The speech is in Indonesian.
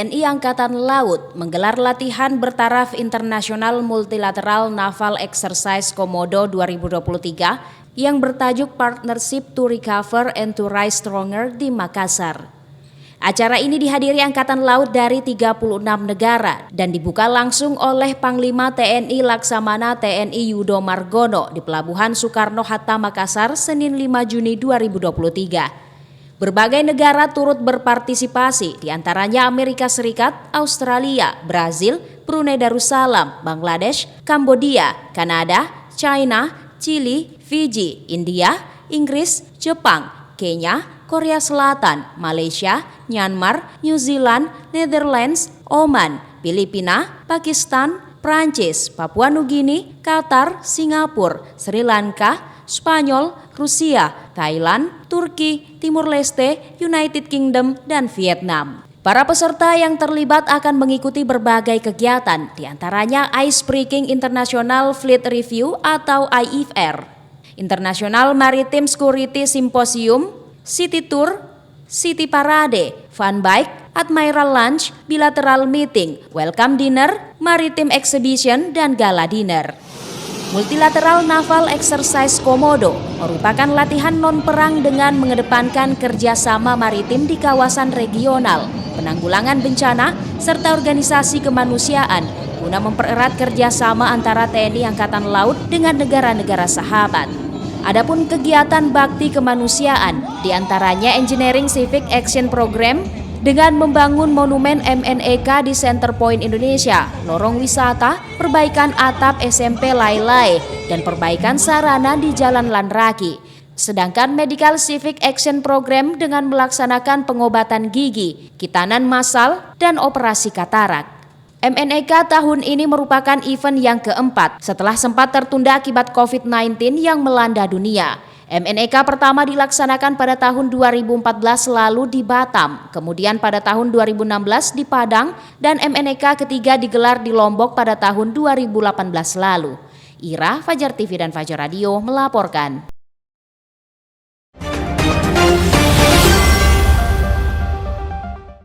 TNI Angkatan Laut menggelar latihan bertaraf internasional multilateral Naval Exercise Komodo 2023 yang bertajuk Partnership to Recover and to Rise Stronger di Makassar. Acara ini dihadiri Angkatan Laut dari 36 negara dan dibuka langsung oleh Panglima TNI Laksamana TNI Yudo Margono di Pelabuhan Soekarno-Hatta Makassar, Senin 5 Juni 2023. Berbagai negara turut berpartisipasi, diantaranya Amerika Serikat, Australia, Brazil, Brunei Darussalam, Bangladesh, Kambodia, Kanada, China, Chili, Fiji, India, Inggris, Jepang, Kenya, Korea Selatan, Malaysia, Myanmar, New Zealand, Netherlands, Oman, Filipina, Pakistan, Prancis, Papua Nugini, Qatar, Singapura, Sri Lanka, Spanyol, Rusia, Thailand, Turki, Timur Leste, United Kingdom, dan Vietnam. Para peserta yang terlibat akan mengikuti berbagai kegiatan, diantaranya Icebreaking International Fleet Review atau IFR, International Maritime Security Symposium, City Tour, City Parade, Fun Bike, Admiral Lunch, Bilateral Meeting, Welcome Dinner, Maritime Exhibition, dan Gala Dinner. Multilateral Naval Exercise Komodo merupakan latihan non-perang dengan mengedepankan kerjasama maritim di kawasan regional, penanggulangan bencana, serta organisasi kemanusiaan guna mempererat kerjasama antara TNI Angkatan Laut dengan negara-negara sahabat. Adapun kegiatan bakti kemanusiaan, diantaranya Engineering Civic Action Program, dengan membangun monumen MNEK di Center Point Indonesia, lorong wisata, perbaikan atap SMP Lailai, dan perbaikan sarana di Jalan Lanraki. Sedangkan Medical Civic Action Program dengan melaksanakan pengobatan gigi, kitanan massal, dan operasi katarak. MNEK tahun ini merupakan event yang keempat setelah sempat tertunda akibat COVID-19 yang melanda dunia. MNEK pertama dilaksanakan pada tahun 2014 lalu di Batam, kemudian pada tahun 2016 di Padang, dan MNEK ketiga digelar di Lombok pada tahun 2018 lalu. Ira, Fajar TV dan Fajar Radio melaporkan.